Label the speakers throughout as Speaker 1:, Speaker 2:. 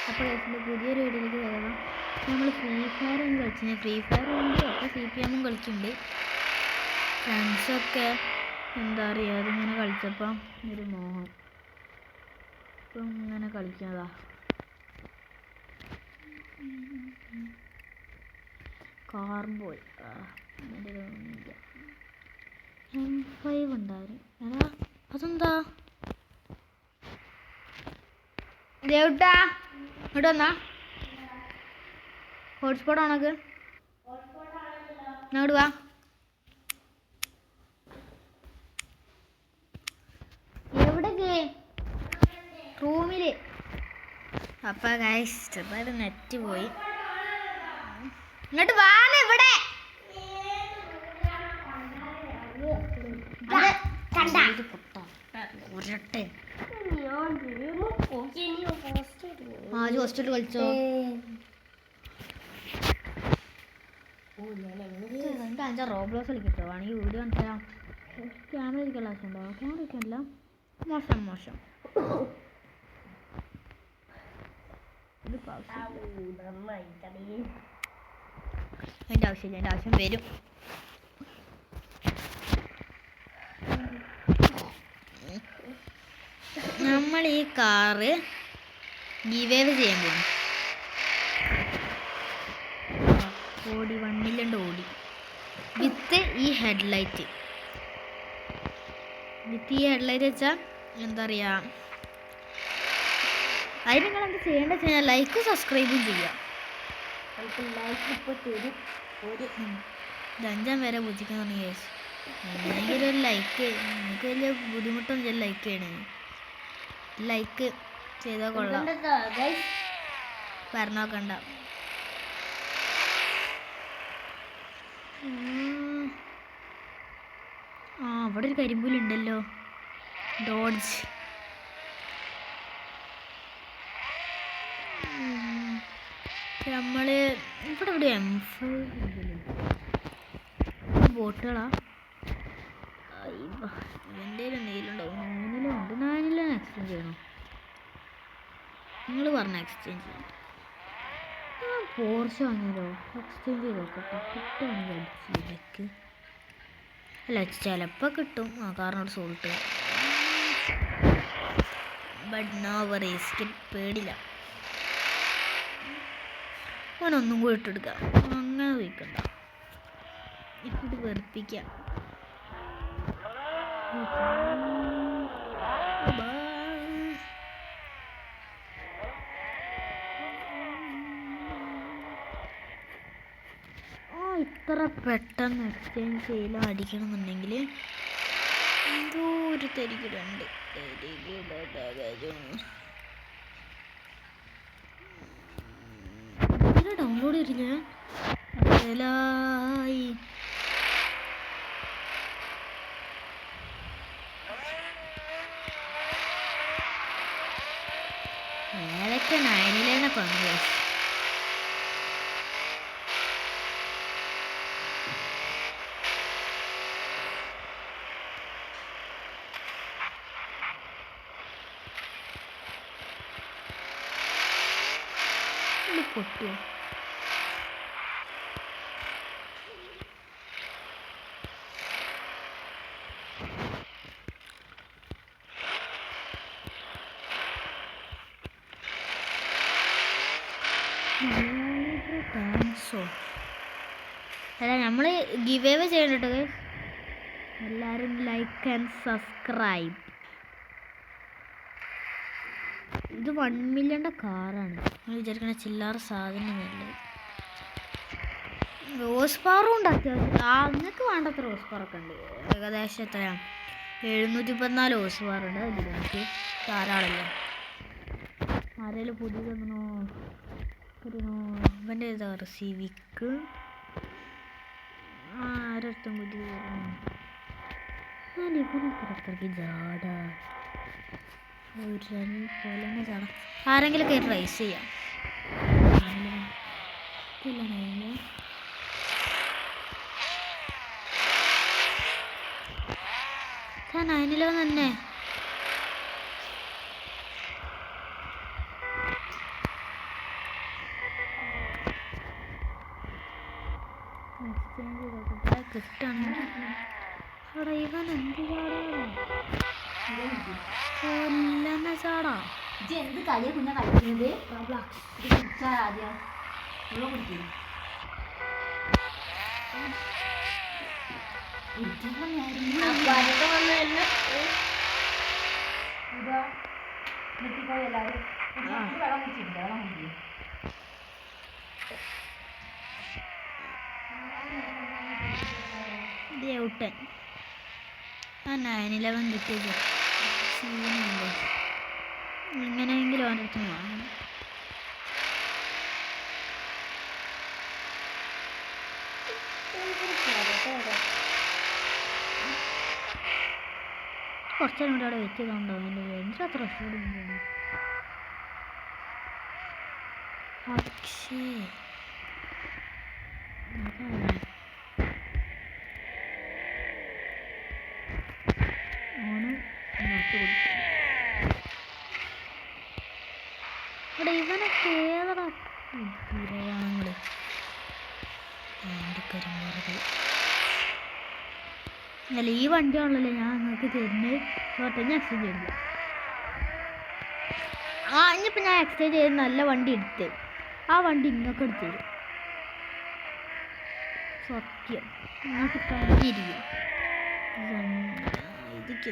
Speaker 1: അപ്പോൾ പുതിയൊരു വീഡിയോയിലേക്ക് വരാം. നമ്മൾ ഫ്രീ ഫയർ ഒന്ന് കളിച്ചിട്ടുണ്ട്. ഫ്രീ ഫയർ ഉണ്ട്, അപ്പോൾ CPM കളിക്കുന്നുണ്ട്. ഫ്രണ്ട്സൊക്കെ എന്താ പറയുക, അതിങ്ങനെ കളിച്ചപ്പം ഒരു മോഹം, ഇപ്പം ഇങ്ങനെ കളിക്കുന്നതാ. കാർബോയ് M5 ഉണ്ടായിരുന്നു. എടാ അതെന്താ ദേവട്ടാ ഇങ്ങോട്ട് വന്നാ ഹോട്ട്സ്പോട്ട് ആണക്ക് ഇങ്ങോട്ട് വാ. എവിടേക്ക്? റൂമില്. അപ്പൊ ഗൈസ് ചെറുതായിട്ട് നെറ്റ് പോയി. ഇങ്ങോട്ട് വാന്ന് ഇവിടെ. ഹോസ്റ്റലിൽ കളിച്ചോ? എനിക്ക് 5 റോബ്ലോസ് കളിക്കട്ടോ. വേണമെങ്കിൽ വീഡിയോ കണ്ടാ ക്യാമറ ഇരിക്കാൻ ആവശ്യമുണ്ടോ? ക്യാമറ ഇരിക്കാനല്ല, മോശം മോശം. അതിൻ്റെ ആവശ്യമില്ല, അതിൻ്റെ ആവശ്യം വരും. നമ്മൾ ഈ കാറ് ഗിവേവ് ചെയ്യാൻ പോകും. ഓടി 1 മില്യൺ ഓടി വിത്ത് ഈ ഹെഡ്ലൈറ്റ്. വെച്ചാൽ എന്താ പറയുക, അതിന് നിങ്ങൾ എന്ത് ചെയ്യേണ്ടത് വെച്ച് കഴിഞ്ഞാൽ ലൈക്കും സബ്സ്ക്രൈബും ചെയ്യുക. ലൈക്ക് ഇപ്പോൾ തരും. ഒരു 5 വരെ പൂജിക്കാൻ തുടങ്ങി കേസ്. എന്തെങ്കിലും ഒരു ലൈക്ക്, നിങ്ങൾക്ക് വലിയ ബുദ്ധിമുട്ടൊന്നും ചെയ്ത് ലൈക്ക് ചെയ്യണേ. ലൈക്ക് ചെയ്താൽ കൊള്ളാം. പറഞ്ഞോക്കണ്ട. അവിടെ ഒരു കരിമ്പൂലുണ്ടല്ലോ, ഡോഡ്ജ്. നമ്മള് ഇവിടെ M5 ബോട്ടുകളാ. എൻ്റെ നീലുണ്ടാവും. 9 9 എക്സ്ചേഞ്ച് ചെയ്യണം. നിങ്ങൾ പറഞ്ഞ എക്സ്ചേഞ്ച് ചെയ്യണം. പോർച്ച് വാങ്ങിയാലോ? എക്സ്ചേഞ്ച് ചെയ്ത് നോക്കട്ടെ. കിട്ടുവാണെങ്കിൽ അടിച്ചിലേക്ക് അല്ല, ചിലപ്പോൾ കിട്ടും. കാറിനോട് സോൾട്ട്. ബട്ട് നോ വറീസ്, പേടില്ല. അവനൊന്നും കൂടി ഇട്ടെടുക്കാം. അങ്ങനെ വയ്ക്കണ്ട, ഇട്ടിട്ട് വെറുപ്പിക്കാം. ഇത്ര പെട്ടെന്ന് എക്സ്ചേഞ്ച് ചെയ്യലോ അടിക്കണമെന്നുണ്ടെങ്കിൽ എന്തോ ഒരു തരികിടുണ്ട്. ഡൗൺലോഡ് ചെയ്തില്ല. ഏതൊക്കെ 9 കോൺഗ്രസ്. പൊട്ടിയോ? അല്ല, നമ്മൾ ഗിവ് അവേ ചെയ്യണ്ട കേട്ടോ. എല്ലാവരും ലൈക്ക് ആൻഡ് സബ്സ്ക്രൈബ്. ഇത് 1 മില്യൻ്റെ കാറാണ്. നമ്മൾ വിചാരിക്കണ ചില്ലറ സാധനമല്ല. റോസ് പവറും ഉണ്ട് അത്യാവശ്യം. നിങ്ങൾക്ക് വേണ്ടത്ര റോസ് പവറൊക്കെ ഉണ്ട്. ഏകദേശം എത്രയാണ്? 714 റോസ് പവറുണ്ട്. അതിൽ എനിക്ക് ധാരാളമല്ല. ആരെങ്കിലും പുതിയതെന്നോ ഒരു ഇവൻ്റെ ഏതാ പറയുക, സിവിക്ക്. ആരടുത്തും പുതിയ അത്രയ്ക്ക് ജാട പോലെ ചാടാം. ആരെങ്കിലുമൊക്കെ ട്രൈസ് ചെയ്യാം. ഞാൻ 911 തന്നെ. കിട്ടാണെങ്കിൽ അവിടെ ഇവൻ എന്ത് ചാടാ കൊല്ലന്ന ചാടാ
Speaker 2: എന്ത് കളിയെ കുഞ്ഞ കളിക്കുന്നത് ആദ്യം
Speaker 1: ദേവുട്ടൻ ആ 9/11 കിട്ടിയത് സീനല്ലേ എങ്ങനെയെങ്കിലും അവൻ്റെ അടുത്ത് വാങ്ങണം കുറച്ചേരം കൂടെ അവിടെ വെച്ച് ചെയ്തോണ്ടോ എൻ്റെ എനിക്ക് അത്ര ഇഷ്ടപ്പെടുന്നു പക്ഷേ ഓണ് നോട്ട് കൊടുക്കും ഇവിടെ ഇവനൊക്കെ ഏതാ പുരയാണങ്ങള് അല്ല ഈ വണ്ടിയാണല്ലോ ഞാൻ നിങ്ങൾക്ക് തരുന്നത് തോട്ടെ ഞാൻ എക്സ്ചേഞ്ച് ചെയ്യില്ല ഇനിയിപ്പോൾ ഞാൻ എക്സ്ചേഞ്ച് ചെയ്ത് നല്ല വണ്ടി എടുത്ത് ആ വണ്ടി നിങ്ങൾക്ക് എടുത്ത് തരും സത്യം നിങ്ങൾക്ക് തന്നിരിക്കും ഇതൊക്കെ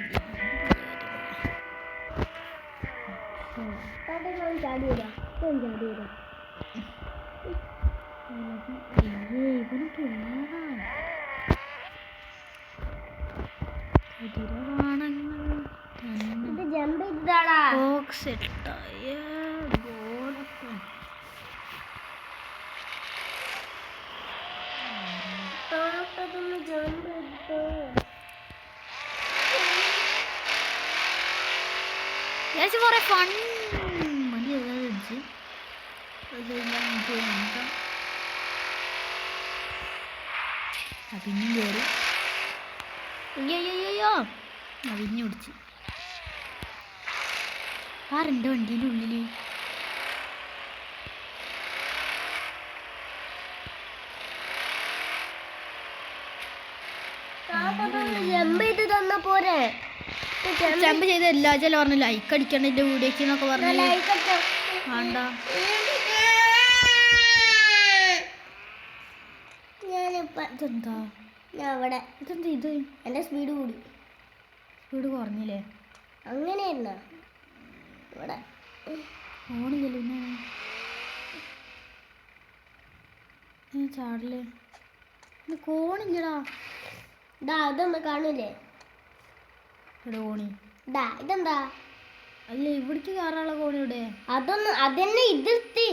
Speaker 1: ഇവനൊക്കെ കുറെ ഫൺ മതി ഏതാ പിന്നെയും കയറി അയ്യോ പിന്നെ പിടിച്ച് ആരെൻ്റെ വണ്ടീൻ്റെ ഉള്ളിൽ ജമ്പ് ചെയ്ത് എല്ലാ ചില പറഞ്ഞു ലൈക്ക് അടിക്കണ്ട എൻ്റെ വീഡിയോക്ക് എന്നൊക്കെ പറഞ്ഞു വേണ്ട ഇതെന്താ ഇതെന്താ ഇത്
Speaker 2: എൻ്റെ സ്പീഡ് കൂടി
Speaker 1: സ്പീഡ് കുറഞ്ഞില്ലേ
Speaker 2: അങ്ങനെയല്ല ഇവിടെ
Speaker 1: ഓണില്ലല്ലോ ചാടല് കോണില്ലടാ
Speaker 2: അതൊന്ന് കാണൂലേ
Speaker 1: ഇവിടെ കോണി
Speaker 2: ഇതെന്താ
Speaker 1: അല്ല ഇവിടേക്ക് കയറാനുള്ള കോണി ഇവിടെ
Speaker 2: അതൊന്ന് അതന്നെ ഇതിർത്തി